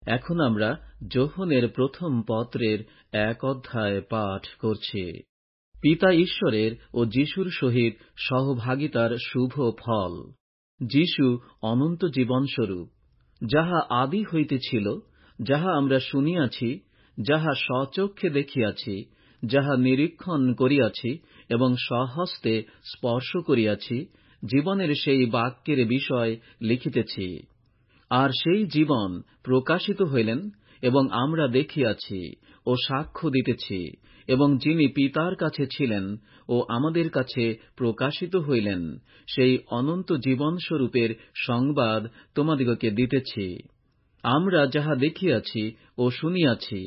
এখন আমরা যোহনের প্রথম পত্রের 1 অধ্যায় পাঠ করছি। পিতা ঈশ্বরের ও যিশুর সহিত সহভাগিতার শুভ ফল। যিশু অনন্ত জীবনস্বরূপ, যাহা আদি হইতে ছিল, যাহা আমরা শুনিয়াছি, যাহা স্বচক্ষে দেখিয়াছি, যাহা নিরীক্ষণ করিয়াছি এবং স্বহস্তে স্পর্শ করিয়াছি, জীবনের সেই বাক্যের বিষয় লিখিতেছি। আর সেই জীবন প্রকাশিত হইলেন, এবং আমরা দেখিয়াছি ও সাক্ষ্য দিতেছি, এবং যিনি পিতার কাছে ছিলেন ও আমাদের কাছে প্রকাশিত হইলেন, সেই অনন্ত জীবনস্বরূপের সংবাদ তোমাদিগকে দিতেছি। আমরা যাহা দেখিয়াছি ও শুনিয়াছি,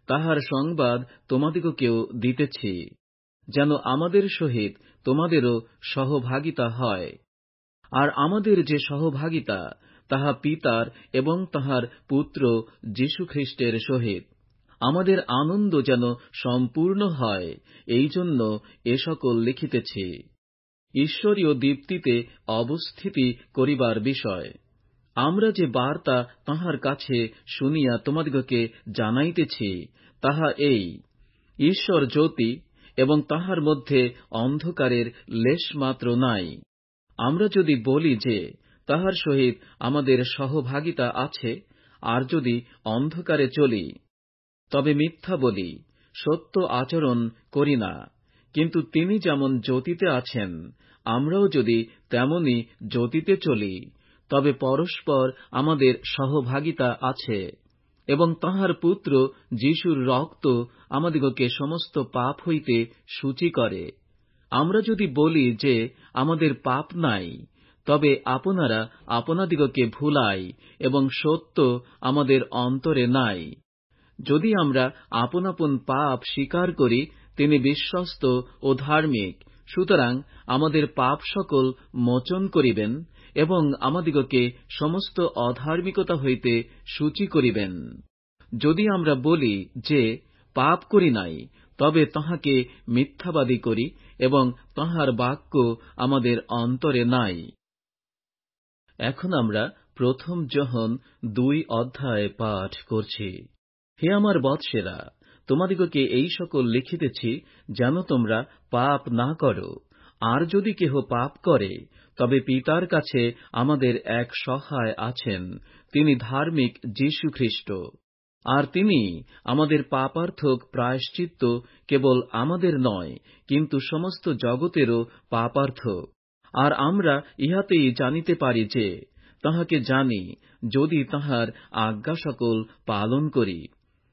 তাহার সংবাদ তোমাদিগকেও দিতেছি, যেন আমাদের সহিত তোমাদেরও সহভাগিতা হয়। আর আমাদের যে সহভাগিতা, তাহা পিতার এবং তাঁহার পুত্র যীশুখ্রীষ্টের সহিত। আমাদের আনন্দ যেন সম্পূর্ণ হয়, এই জন্য এ সকল লিখিতেছি। ঈশ্বরীয় দীপ্তিতে অবস্থিতি করিবার বিষয়। আমরা যে বার্তা তাঁহার কাছে শুনিয়া তোমাদিগকে জানাইতেছি, তাহা এই: ঈশ্বর জ্যোতি, এবং তাঁহার মধ্যে অন্ধকারের লেশমাত্র নাই। আমরা যদি বলি যে তাহার সহিত আমাদের সহভাগিতা আছে, আর যদি অন্ধকারে চলি, তবে মিথ্যা বলি, সত্য আচরণ করি না। কিন্তু তিনি যেমন জ্যোতিতে আছেন, আমরাও যদি তেমনি জ্যোতিতে চলি, তবে পরস্পর আমাদের সহভাগিতা আছে, এবং তাঁহার পুত্র যিশুর রক্ত আমাদিগকে সমস্ত পাপ হইতে শুচি করে। আমরা যদি বলি যে আমাদের পাপ নাই, তবে আপনারা আপনাদিগকে ভুলাই, এবং সত্য আমাদের অন্তরে নাই। যদি আমরা আপন আপন পাপ স্বীকার করি, তিনি বিশ্বস্ত ও ধার্মিক, সুতরাং আমাদের পাপ সকল মোচন করিবেন, এবং আমাদিগকে সমস্ত অধার্মিকতা হইতে শুচি করিবেন। যদি আমরা বলি যে পাপ করি নাই, তবে তাঁহাকে মিথ্যাবাদী করি, এবং তাঁহার বাক্য আমাদের অন্তরে নাই। এখন আমরা প্রথম যোহন 2 অধ্যায় পাঠ করছি। হে আমার বৎসেরা, তোমাদিগকে এই সকল লিখিতেছি, যেন তোমরা পাপ না করো। আর যদি কেহ পাপ করে, তবে পিতার কাছে আমাদের এক সহায় আছেন, তিনি ধার্মিক যীশুখ্রীষ্ট। আর তিনি আমাদের পাপার্থক প্রায়শ্চিত্ত কেবল আমাদের নয়, কিন্তু সমস্ত জগতেরও পাপার্থক। আর আমরা ইহাতেই জানিতে পারি যে তাঁহাকে জানি, যদি তাঁহার আজ্ঞা সকল পালন করি।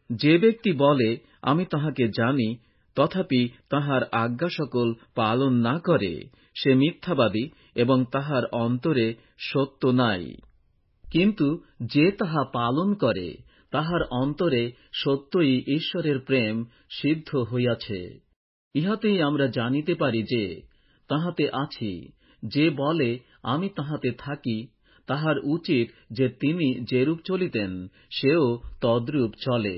যে ব্যক্তি বলে, আমি তাঁহাকে জানি, তথাপি তাঁহার আজ্ঞা সকল পালন না করে, সে মিথ্যাবাদী, এবং তাহার অন্তরে সত্য নাই। কিন্তু যে তাহা পালন করে, তাহার অন্তরে সত্যই ঈশ্বরের প্রেম সিদ্ধ হইয়াছে। ইহাতেই আমরা জানিতে পারি যে তাহাতে আছি। যে বলে, আমি তাহাতে থাকি, তাহার উচিত যে তিনি যেরূপ চলিতেন, সেও তদ্রূপ চলে।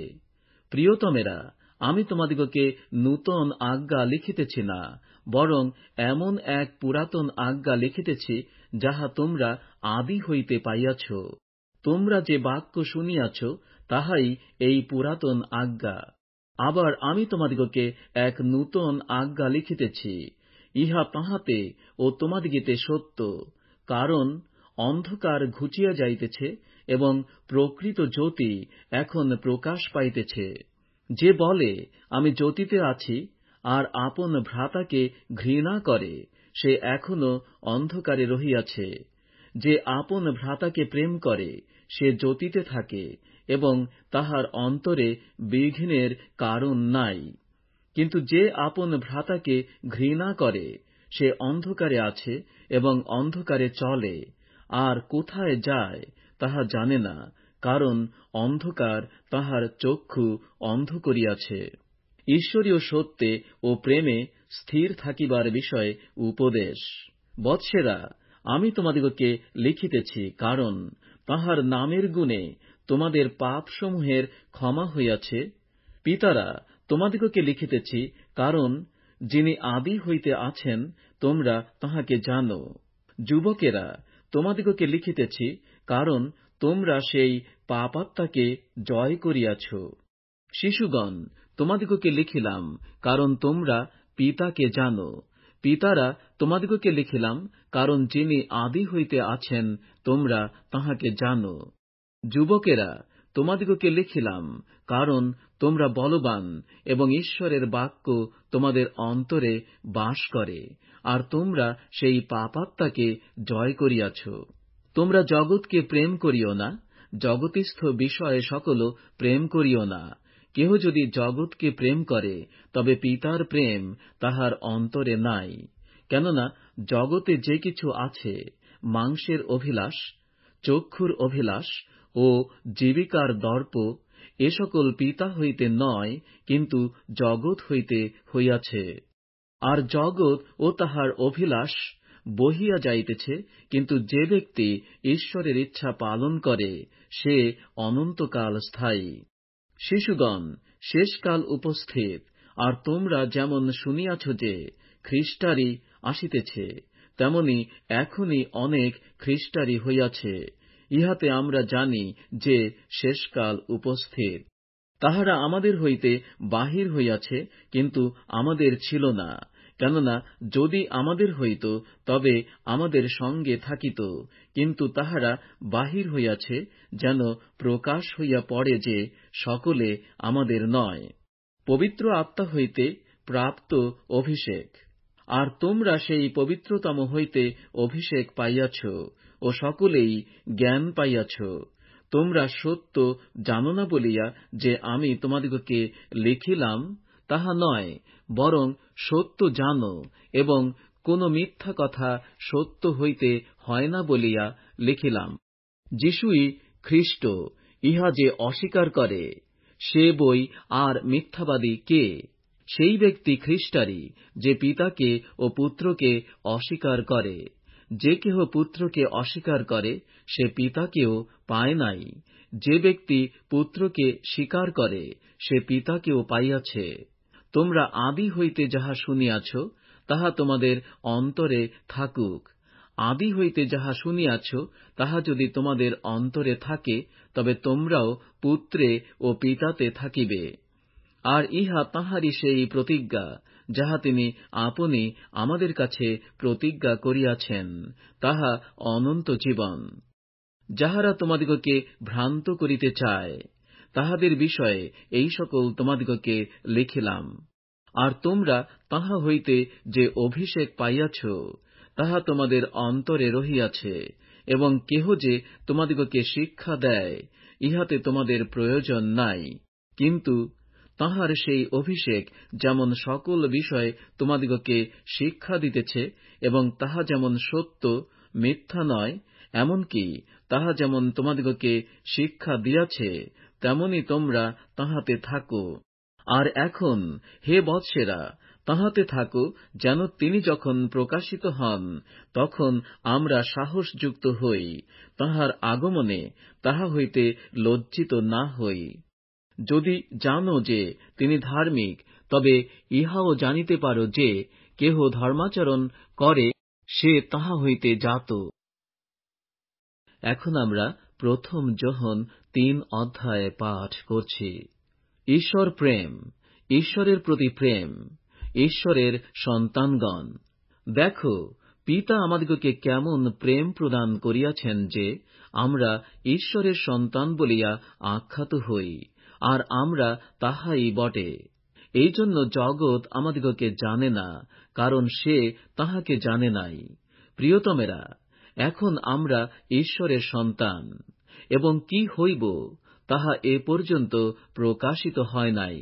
প্রিয়তমেরা, আমি তোমাদিগকে নূতন আজ্ঞা লিখিতেছি না, বরং এমন এক পুরাতন আজ্ঞা লিখিতেছি, যাহা তোমরা আদি হইতে পাইয়াছ। তোমরা যে বাক্য শুনিয়াছ, তাহাই এই পুরাতন আজ্ঞা। আবার আমি তোমাদিগকে এক নূতন আজ্ঞা লিখিতেছি, ইহা তাহাতে ও তোমাদিগতে সত্য। কারণ অন্ধকার ঘুচিয়া যাইতেছে, এবং প্রকৃত জ্যোতি এখন প্রকাশ পাইতেছে। যে বলে, আমি জ্যোতিতে আছি, আর আপন ভ্রাতাকে ঘৃণা করে, সে এখনো অন্ধকারে রহিয়াছে। যে আপন ভ্রাতাকে প্রেম করে, সে জ্যোতিতে থাকে, এবং তাহার অন্তরে বিঘ্নের কারণ নাই। কিন্তু যে আপন ভ্রাতাকে ঘৃণা করে, সে অন্ধকারে আছে, এবং অন্ধকারে চলে, আর কোথায় যায় তাহা জানে না, কারণ অন্ধকার তাহার চক্ষু অন্ধ করিয়াছে। ঈশ্বরীয় সত্যে ও প্রেমে স্থির থাকিবার বিষয়ে উপদেশ। বৎসেরা, আমি তোমাদিগকে লিখিতেছি, কারণ তাঁহার নামের গুণে তোমাদের পাপসমূহের ক্ষমা হইয়াছে। পিতারা, তোমাদিগকে লিখিতেছি, কারণ যিনি আদি হইতে আছেন, তোমরা তাঁহাকে জানো। যুবকেরা, তোমাদিগকে লিখিতেছি, কারণ তোমরা সেই পাপাত্মাকে জয় করিয়াছ। শিশুগণ, তোমাদিগকে লিখিলাম, কারণ তোমরা পিতাকে জানো। পিতারা, তোমাদিগকে লিখিলাম, কারণ যিনি আদি হইতে আছেন তোমরা তাঁহাকে জানো। যুবকেরা, তোমাদিগকে লিখিলাম, কারণ তোমরা বলবান এবং ঈশ্বরের বাক্য তোমাদের অন্তরে বাস করে, আর তোমরা সেই পাপাত্মাকে জয় করিয়াছ। তোমরা জগৎকে প্রেম করিও না, জগতিস্থ বিষয় সকল প্রেম করিও না। কেহ যদি জগৎকে প্রেম করে, তবে পিতার প্রেম তাহার অন্তরে নাই। কেননা জগতে যে কিছু আছে, মাংসের অভিলাষ, চক্ষুর অভিলাষ ও জীবিকার দর্প, এ সকল পিতা হইতে নয়, কিন্তু জগৎ হইতে হইয়াছে। আর জগৎ ও তাহার অভিলাষ বহিয়া যাইতেছে, কিন্তু যে ব্যক্তি ঈশ্বরের ইচ্ছা পালন করে, সে অনন্তকাল স্থায়ী। শিশুগণ, শেষকাল উপস্থিত, আর তোমরা যেমন শুনিয়াছ যে খ্রীষ্টারই আসিতেছে, তেমনি এখনই অনেক খ্রীষ্টারই হইয়াছে। ইহাতে আমরা জানি যে শেষকাল উপস্থিত। তাহারা আমাদের হইতে বাহির হইয়াছে, কিন্তু আমাদের ছিল না। কেননা যদি আমাদের হইত, তবে আমাদের সঙ্গে থাকিত, কিন্তু তাহারা বাহির হইয়াছে, যেন প্রকাশ হইয়া পড়ে যে সকলে আমাদের নয়। পবিত্র আত্মা হইতে প্রাপ্ত অভিষেক। আর তোমরা সেই পবিত্রতম হইতে অভিষেক পাইয়াছ, ও সকলেই জ্ঞান পাইয়াছ। তোমরা সত্য জানো না বলিয়া যে আমি তোমাদিগকে লিখিলাম, তাহা নয়, বরং সত্য জানো, এবং কোন মিথ্যা কথা সত্য হইতে হয় না বলিয়া লিখিলাম। যিশুই খ্রীষ্ট, ইহা যে অস্বীকার করে, সে বই আর মিথ্যাবাদী কে? সেই ব্যক্তি খ্রীষ্টারই, যে পিতাকে ও পুত্রকে অস্বীকার করে। যে কেহ পুত্রকে অস্বীকার করে, সে পিতাকেও পায় নাই। যে ব্যক্তি পুত্রকে স্বীকার করে, সে পিতাকেও পাইয়াছে। তোমরা আদি হইতে যাহা শুনিয়াছ, তাহা তোমাদের অন্তরে থাকুক। আদি হইতে যাহা শুনিয়াছ, তাহা যদি তোমাদের অন্তরে থাকে, তবে তোমরাও পুত্রে ও পিতাতে থাকিবে। আর ইহা তাঁহারই সেই প্রতিজ্ঞা, যাহা তিনি আপনি আমাদের কাছে প্রতিজ্ঞা করিয়াছেন, তাহা অনন্ত জীবন। যাহারা তোমাদিগকে ভ্রান্ত করিতে চায়, তাহাদের বিষয়ে এই সকল তোমাদিগকে লিখিলাম। আর তোমরা তাহা হইতে যে অভিষেক পাইয়াছ, তাহা তোমাদের অন্তরে রহিয়াছে, এবং কেহ যে তোমাদিগকে শিক্ষা দেয়, ইহাতে তোমাদের প্রয়োজন নাই। কিন্তু তাঁহার সেই অভিষেক যেমন সকল বিষয় তোমাদিগকে শিক্ষা দিতেছে, এবং তাহা যেমন সত্য, মিথ্যা নয়, এমনকি তাহা যেমন তোমাদিগকে শিক্ষা দিয়াছে, তেমনি তোমরা তাহাতে থাকো। আর এখন, হে বৎসেরা, তাহাতে থাকো, যেন তিনি যখন প্রকাশিত হন, তখন আমরা সাহসযুক্ত হই, তাঁহার আগমনে তাহা হইতে লজ্জিত না হই। যদি জানো যে তিনি ধার্মিক, তবে ইহাও জানিতে পারো যে কেহ ধর্মাচরণ করে, সে তাহা হইতে জাত। এখন আমরা প্রথম যোহন 3 অধ্যায়ে পাঠ করছি। ঈশ্বর প্রেম, ঈশ্বরের প্রতি প্রেম, ঈশ্বরের সন্তানগণ। দেখো, পিতা আমাদিগকে কেমন প্রেম প্রদান করিয়াছেন যে আমরা ঈশ্বরের সন্তান বলিয়া আখ্যাত হই, আর আমরা তাহাই বটে। এই জন্য জগৎ আমাদিগকে জানে না, কারণ সে তাহাকে জানে নাই। প্রিয়তমেরা, এখন আমরা ঈশ্বরের সন্তান, এবং কি হইব, তাহা এ পর্যন্ত প্রকাশিত হয় নাই।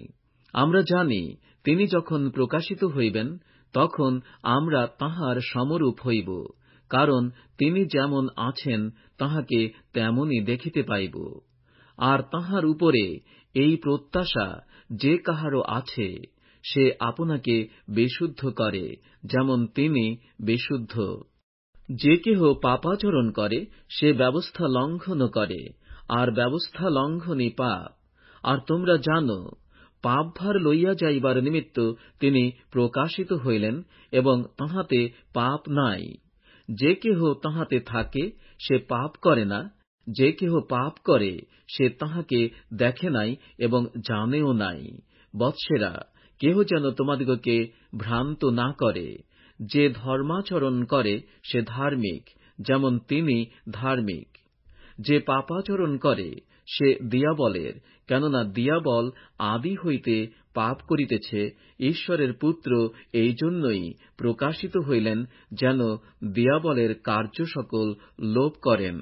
আমরা জানি, তিনি যখন প্রকাশিত হইবেন, তখন আমরা তাঁহার সমরূপ হইব, কারণ তিনি যেমন আছেন, তাঁহাকে তেমনই দেখিতে পাইব। আর তাঁহার উপরে এই প্রত্যাশা যে কাহারও আছে, সে আপনাকে বিশুদ্ধ করে, যেমন তিনি বিশুদ্ধ। যে কেহ পাপাচরণ করে, সে ব্যবস্থা লঙ্ঘন করে, আর ব্যবস্থা লঙ্ঘনই পাপ। আর তোমরা জানো, পাপভার লইয়া যাইবার নিমিত্ত তিনি প্রকাশিত হইলেন, এবং তাহাতে পাপ নাই। যে কেহ তাহাতে থাকে, সে পাপ করে না, যে কেহ পাপ করে সে তাহাকে দেখে নাই এবং জানেও নাই। বৎসেরা, কেহ যেন তোমাদিগকে ভ্রান্ত না করে। যে ধর্মাচরণ করে সে ধার্মিক, যেমন তিনি ধার্মিক। যে পাপাচরণ করে সে দিয়াবলের, কেননা দিয়াবল আদি হইতে পাপ করিতেছে। ঈশ্বরের পুত্র এই জন্যই প্রকাশিত হইলেন, যেন দিয়াবলের কার্য সকল লোপ করেন।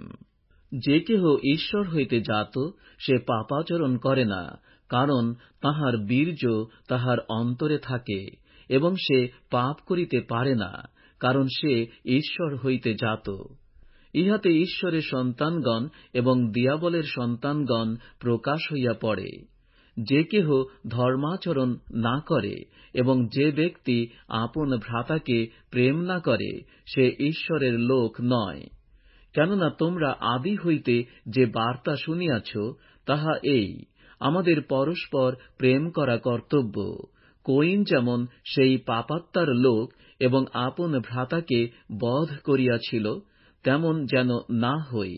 যে কেহ ঈশ্বর হইতে জাত সে পাপাচরণ করে না, কারণ তাহার বীর্য তাহার অন্তরে থাকে, এবং সে পাপ করিতে পারে না, কারণ সে ঈশ্বর হইতে জাত। ইহাতে ঈশ্বরের সন্তানগণ এবং দিয়াবলের সন্তানগণ প্রকাশ হইয়া পড়ে। যে কেহ ধর্মাচরণ না করে এবং যে ব্যক্তি আপন ভ্রাতাকে প্রেম না করে সে ঈশ্বরের লোক নয়। কেননা তোমরা আদি হইতে যে বার্তা শুনিয়াছ তাহা এই, আমাদের পরস্পর প্রেম করা কর্তব্য। কয়িন যেমন সেই পাপাত্মার লোক এবং আপন ভ্রাতাকে বধ করিয়াছিল, তেমন যেন না হই।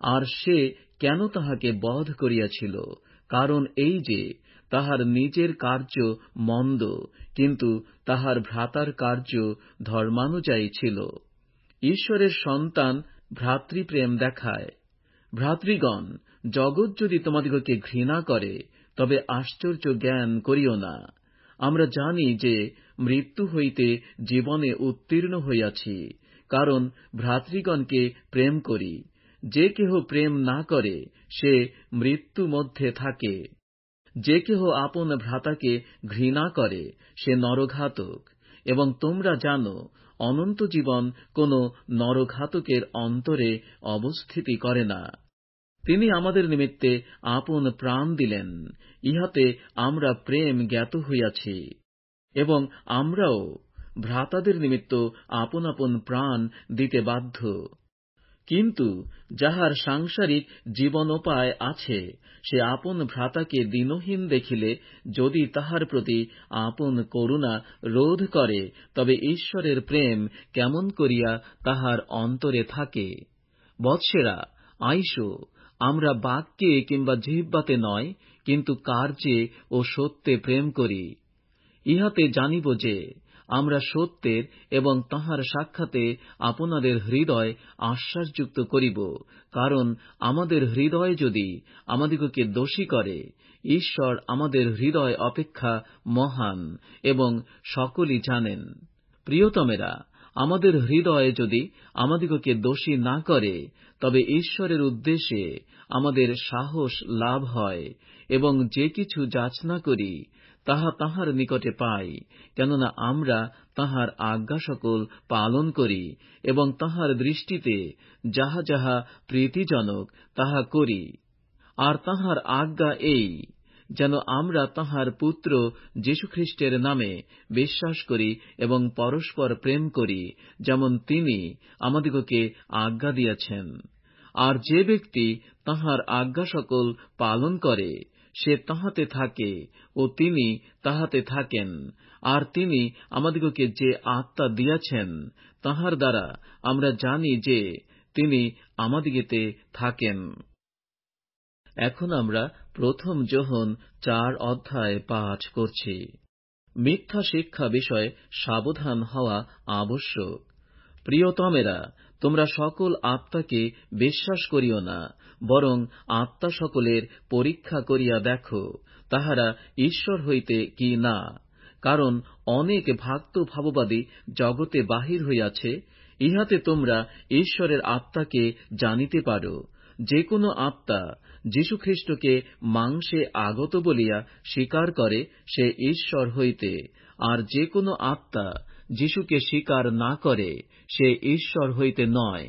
আর সে কেন তাহাকে বধ করিয়াছিল? কারণ এই যে, তাহার নিজের কার্য মন্দ, কিন্তু তাহার ভ্রাতার কার্য ধর্মানুযায়ী ছিল। ঈশ্বরের সন্তান ভ্রাতৃপ্রেম দেখায়। ভ্রাতৃগণ, জগৎ যদি তোমাদিগকে ঘৃণা করে, তবে আশ্চর্য জ্ঞান করিও না। আমরা জানি যে মৃত্যু হইতে জীবনে উত্তীর্ণ হইয়াছি, কারণ ভ্রাতৃগণকে প্রেম করি। যে কেহ প্রেম না করে সে মৃত্যু মধ্যে থাকে। যে কেহ আপন ভ্রাতাকে ঘৃণা করে সে নরঘাতক, এবং তোমরা জানো অনন্ত জীবন কোন নরঘাতকের অন্তরে অবস্থিতি করে না। তিনি আমাদের নিমিত্তে আপন প্রাণ দিলেন, ইহাতে আমরা প্রেম জ্ঞাত হইয়াছি। এবং আমরাও ভ্রাতাদের নিমিত্ত আপন আপন প্রাণ দিতে বাধ্য। কিন্তু যাহার সাংসারিক জীবনোপায় আছে, সে আপন ভ্রাতাকে দীনহীন দেখিলে যদি তাহার প্রতি আপন করুণা রোধ করে, তবে ঈশ্বরের প্রেম কেমন করিয়া তাহার অন্তরে থাকে। বৎসেরা, আইসো, আমরা বাক্যে কিংবা জিহ্বাতে নয়, কিন্তু কার্যে ও সত্যে প্রেম করি। ইহাতে জানিব যে আমরা সত্যের, এবং তাহার সাক্ষাতে আপনাদের হৃদয় আশ্বাসযুক্ত করিব। কারণ আমাদের হৃদয় যদি আমাদিগকে দোষী করে, ঈশ্বর আমাদের হৃদয় অপেক্ষা মহান, এবং সকলই জানেন। প্রিয়তমেরা, আমাদের হৃদয় যদি আমাদিগকে দোষী না করে, তবে ঈশ্বরের উদ্দেশ্যে আমাদের সাহস লাভ হয়, এবং যে কিছু যাচনা করি তাহা তাহার নিকটে পাই। কেননা আমরা তাহার আজ্ঞা সকল পালন করি, এবং তাহার দৃষ্টিতে যাহা যাহা প্রীতিজনক তাহা করি। আর তাহার আজ্ঞা এই, যেন আমরা তাহার পুত্র যীশুখ্রিস্টের নামে বিশ্বাস করি এবং পরস্পর প্রেম করি, যেমন তিনি আমাদিগকে আজ্ঞা দিয়াছেন। আর যে ব্যক্তি তাহার আজ্ঞা সকল পালন করে সে তাহাতে থাকে ও তিনি তাহাতে থাকেন। আর তিনি আমাদিগকে যে আত্মা দিয়াছেন, তাহার দ্বারা আমরা জানি যে তিনি আমাদিগতে থাকেন। এখন আমরা প্রথম যোহন 4 অধ্যায় পাঠ করছি। মিথ্যা শিক্ষা বিষয়ে সাবধান হওয়া আবশ্যক। প্রিয়তমেরা, তোমরা সকল আত্মাকে বিশ্বাস করিও না, বরং আত্মা সকলের পরীক্ষা করিয়া দেখো, তাহারা ঈশ্বর হইতে কি না। কারণ অনেক ভ্রান্ত ভাববাদী জগতে বাহির হইয়াছে। ইহাতে তোমরা ঈশ্বরের আত্মাকে জানিতে পারো। যে কোন আত্মা যীশুখ্রিস্টকে মাংসে আগত বলিয়া স্বীকার করে সে ঈশ্বর হইতে, আর যে কোন আত্মা যীশুকে স্বীকার না করে সে ঈশ্বর হইতে নয়।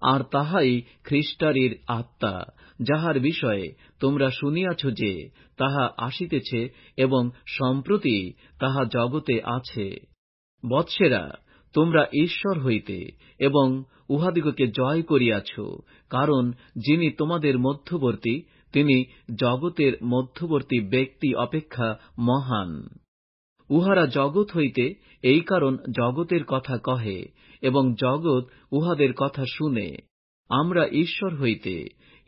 আর তাহাই খ্রিস্টারির আত্মা, যাহার বিষয়ে তোমরা শুনিয়াছ যে তাহা আসিতেছে এবং সম্প্রতি তাহা জগতে আছে। বৎসেরা, তোমরা ঈশ্বর হইতে এবং উহাদিগকে জয় করিয়াছ, কারণ যিনি তোমাদের মধ্যবর্তী তিনি জগতের মধ্যবর্তী ব্যক্তি অপেক্ষা মহান। উহারা জগৎ হইতে, এই কারণ জগতের কথা কহে এবং জগৎ উহাদের কথা শুনে। আমরা ঈশ্বর হইতে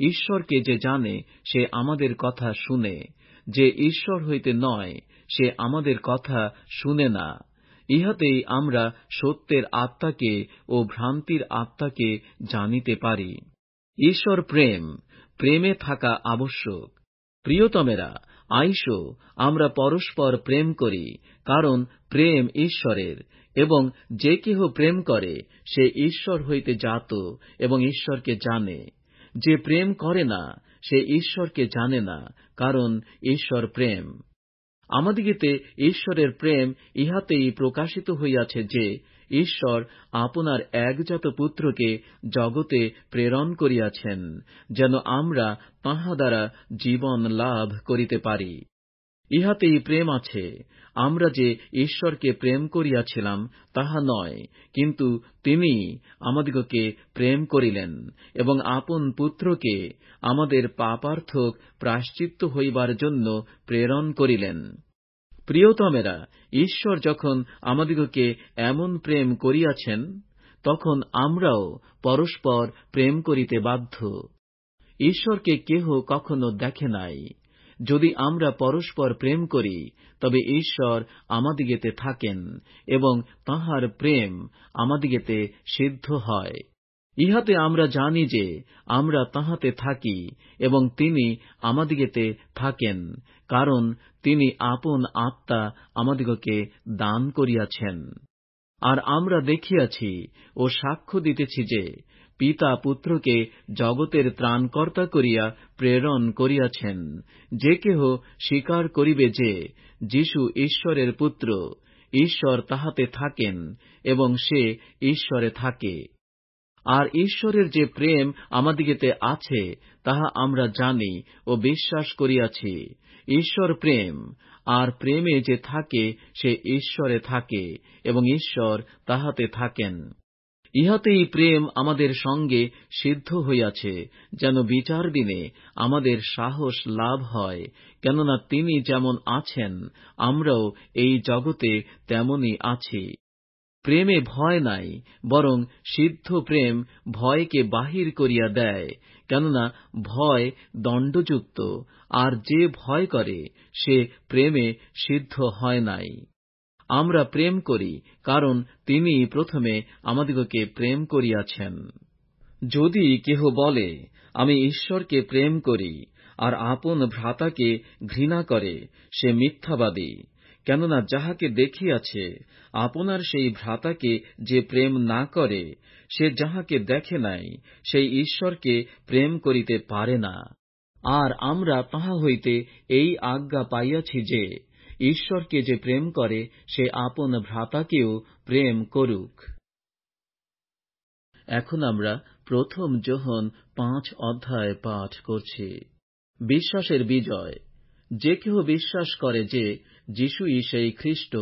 ঈশ্বরকে যে জানে সে আমাদের কথা শুনে, যে ঈশ্বর হইতে নয় সে আমাদের কথা শুনে না। ইহাতেই আমরা সত্যের আত্মাকে ও ভ্রান্তির আত্মাকে জানিতে পারি। ঈশ্বর প্রেম, প্রেমে থাকা আবশ্যক। প্রিয়তমেরা, আইসো আমরা পরস্পর প্রেম করি, কারণ প্রেম ঈশ্বরের, এবং যে কেহ প্রেম করে সে ঈশ্বর হইতে জাত এবং ঈশ্বরকে জানে। যে প্রেম করে না সে ঈশ্বরকে জানে না, কারণ ঈশ্বর প্রেম। আমাদিগতে ঈশ্বরের প্রেম ইহাতেই প্রকাশিত হইয়াছে যে ঈশ্বর আপনার একজাত পুত্রকে জগতে প্রেরণ করিয়াছেন, যেন আমরা তাঁহা দ্বারা জীবন লাভ করিতে পারি। ইহাতেই প্রেম আছে, আমরা যে ঈশ্বরকে প্রেম করিয়াছিলাম তাহা নয়, কিন্তু তিনি আমাদিগকে প্রেম করিলেন এবং আপন পুত্রকে আমাদের পাপার্থক প্রায়শ্চিত্ত হইবার জন্য প্রেরণ করিলেন। প্রিয়তমেরা, ঈশ্বর যখন আমাদিগকে এমন প্রেম করিয়াছেন, তখন আমরাও পরস্পর প্রেম করিতে বাধ্য। ঈশ্বরকে কেহ কখনো দেখে নাই। যদি আমরা পরস্পর প্রেম করি, তবে ঈশ্বর আমাদিগতে থাকেন এবং তাঁহার প্রেম আমাদিগতে সিদ্ধ হয়। ইহাতে আমরা জানি যে আমরা তাঁহাতে থাকি এবং তিনি আমাদিগতে থাকেন, কারণ তিনি আপন আত্মা আমাদিগকে দান করিয়াছেন। আর আমরা দেখিয়াছি ও সাক্ষ্য দিতেছি যে পিতা পুত্রকে জগতের ত্রাণকর্তা করিয়া প্রেরণ করিয়াছেন। যে কেহ স্বীকার করিবে যে যীশু ঈশ্বরের পুত্র, ঈশ্বর তাহাতে থাকেন এবং সে ঈশ্বরে থাকে। আর ঈশ্বরের যে প্রেম আমাদিগতে আছে তাহা আমরা জানি ও বিশ্বাস করিয়াছি। ঈশ্বর প্রেম, আর প্রেমে যে থাকে সে ঈশ্বরে থাকে এবং ঈশ্বর তাহাতে থাকেন। ইহাতেই প্রেম আমাদের সঙ্গে সিদ্ধ হইয়াছে, যেন বিচার দিনে আমাদের সাহস লাভ হয়। কেননা তিনি যেমন আছেন, আমরাও এই জগতে তেমনি আছি। প্রেমে ভয় নাই, বরং সিদ্ধ প্রেম ভয়কে বাহির করিয়া দেয়। কেননা ভয় দণ্ডযুক্ত, আর যে ভয় করে সে প্রেমে সিদ্ধ হয় নাই। আমরা প্রেম করি, কারণ তিনি প্রথমে আমাদিগকে প্রেম করিয়াছেন। যদি কেহ বলে, আমি ঈশ্বরকে প্রেম করি, আর আপন ভ্রাতাকে ঘৃণা করে, সে মিথ্যাবাদী। কেননা যাহাকে দেখিয়াছে, আপনার সেই ভ্রাতাকে যে প্রেম না করে, সে যাহাকে দেখে নাই, সেই ঈশ্বরকে প্রেম করিতে পারে না। আর আমরা তাহা হইতে এই আজ্ঞা পাইয়াছি যে, ঈশ্বরকে যে প্রেম করে সে আপন ভ্রাতাকেও প্রেম করুক। এখন আমরা প্রথম যোহন 5 অধ্যায় পাঠ করছি। বিশ্বাসের বিজয়। যে কেহ বিশ্বাস করে যে যীশুই সেই খ্রিস্ট,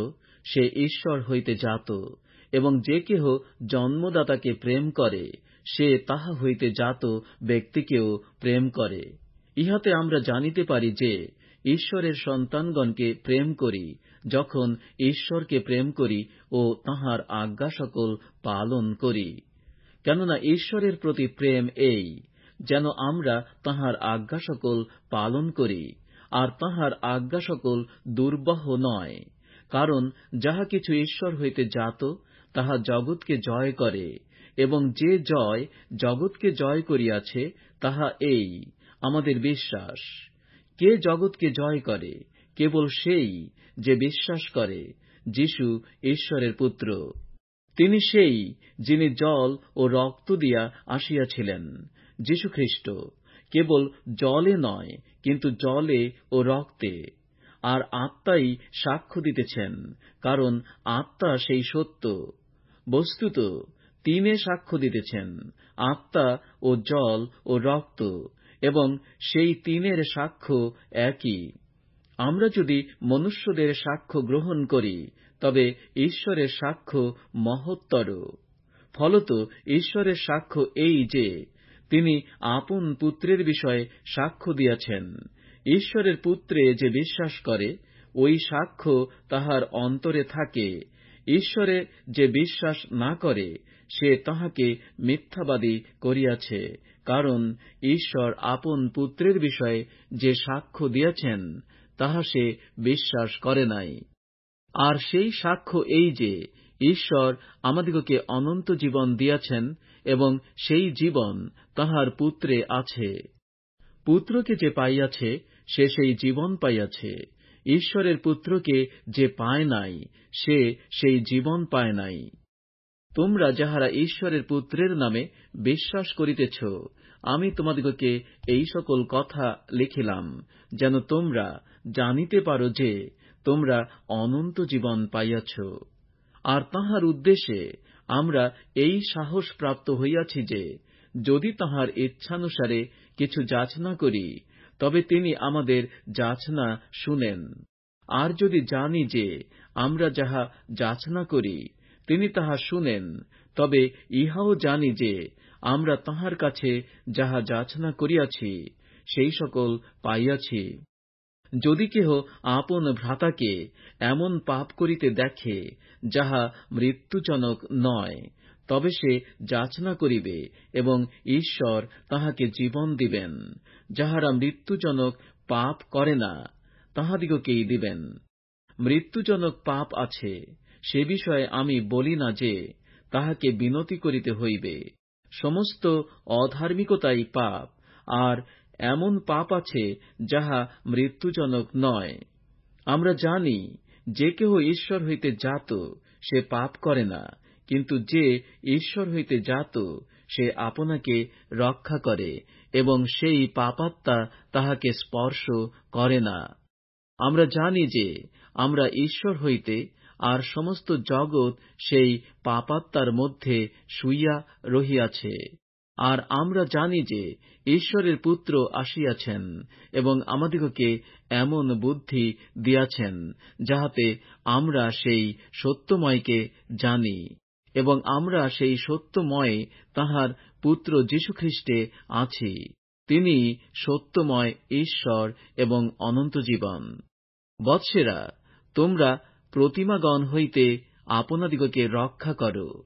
সে ঈশ্বর হইতে জাত, এবং যে কেহ জন্মদাতাকে প্রেম করে, সে তাহা হইতে জাত ব্যক্তিকেও প্রেম করে। ইহাতে আমরা জানিতে পারি যে ঈশ্বরের সন্তানগণকে প্রেম করি, যখন ঈশ্বরকে প্রেম করি ও তাঁহার আজ্ঞা সকল পালন করি। কেননা ঈশ্বরের প্রতি প্রেম এই, যেন আমরা তাঁহার আজ্ঞা সকল পালন করি, আর তাঁহার আজ্ঞা সকল দুর্বহ নয়। কারণ যাহা কিছু ঈশ্বর হইতে জাত, তাহা জগৎকে জয় করে, এবং যে জয় জগৎকে জয় করিয়াছে, তাহা এই আমাদের বিশ্বাস। কে জগৎকে জয় করে? কেবল সেই যে বিশ্বাস করে যীশু ঈশ্বরের পুত্র। তিনি সেই যিনি জল ও রক্ত দিয়া আসিয়াছিলেন, যীশুখ্রিস্ট, কেবল জলে নয়, কিন্তু জলে ও রক্তে। আর আত্মাই সাক্ষ্য দিতেছেন, কারণ আত্মা সেই সত্য। বস্তুত তিনে সাক্ষ্য দিতেছেন, আত্মা ও জল ও রক্ত, এবং সেই তিনের সাক্ষ্য একই। আমরা যদি মনুষ্যদের সাক্ষ্য গ্রহণ করি, তবে ঈশ্বরের সাক্ষ্য মহত্তর। ফলত ঈশ্বরের সাক্ষ্য এই যে, তিনি আপন পুত্রের বিষয়ে সাক্ষ্য দিয়াছেন। ঈশ্বরের পুত্রে যে বিশ্বাস করে, ওই সাক্ষ্য তাহার অন্তরে থাকে, ঈশ্বরে যে বিশ্বাস না করে সে তাহাকে মিথ্যাবাদী করিয়াছে, কারণ ঈশ্বর আপন পুত্রের বিষয়ে যে সাক্ষ্য দিয়াছেন তাহা সে বিশ্বাস করে নাই। আর সেই সাক্ষ্য এই যে, ঈশ্বর আমাদিগকে অনন্ত জীবন দিয়াছেন এবং সেই জীবন তাঁহার পুত্রে আছে। পুত্রকে যে পাইয়াছে সে সেই জীবন পাইয়াছে। ঈশ্বরের পুত্রকে যে পায় নাই সে সেই জীবন পায় নাই। তোমরা যাহারা ঈশ্বরের পুত্রের নামে বিশ্বাস করিতেছ, আমি তোমাদিগকে এই সকল কথা লিখিলাম, যেন তোমরা জানিতে পারো যে তোমরা অনন্ত জীবন পাইয়াছ। আর তাঁহার উদ্দেশ্যে আমরা এই সাহস প্রাপ্ত হইয়াছি যে, যদি তাঁহার ইচ্ছানুসারে কিছু যাচনা করি, তবে তিনি আমাদের যাচনা শুনেন। আর যদি জানি যে আমরা যাহা যাচনা করি তিনি তাহা শুনেন, তবে ইহাও জানি যে আমরা তাঁহার কাছে যাহা যাচনা করিয়াছি সেই সকল পাইয়াছি। যদি কেহ আপন ভ্রাতাকে এমন পাপ করিতে দেখে যাহা মৃত্যুজনক নয়, তবে সে যাচনা করিবে এবং ঈশ্বর তাহাকে জীবন দিবেন। যাহারা মৃত্যুজনক পাপ করে না তাহাদিগকেই দিবেন। মৃত্যুজনক পাপ আছে, সে বিষয়ে আমি বলি না যে তাহাকে বিনতি করিতে হইবে। সমস্ত অধার্মিকতাই পাপ, আর এমন পাপ আছে যাহা মৃত্যুজনক নয়। আমরা জানি যে কেহ ঈশ্বর হইতে জাত সে পাপ করে না, কিন্তু যে ঈশ্বর হইতে জাত সে আপনাকে রক্ষা করে এবং সেই পাপাত্মা তাহাকে স্পর্শ করে না। আমরা জানি যে আমরা ঈশ্বর হইতে, আর সমস্ত জগৎ সেই পাপাত্মার মধ্যে শুইয়া রহিয়াছে। আর আমরা জানি যে ঈশ্বরের পুত্র আসিয়াছেন এবং আমাদিগকে এমন বুদ্ধি দিয়াছেন, যাহাতে আমরা সেই সত্যময়কে জানি এবং আমরা সেই সত্যময়ে তাঁহার পুত্র যীশুখ্রিস্টে আছি। তিনি সত্যময় ঈশ্বর এবং অনন্ত জীবন। বৎসেরা, তোমরা প্রতিমাগণ হইতে আপনাদিগকে রক্ষা করো।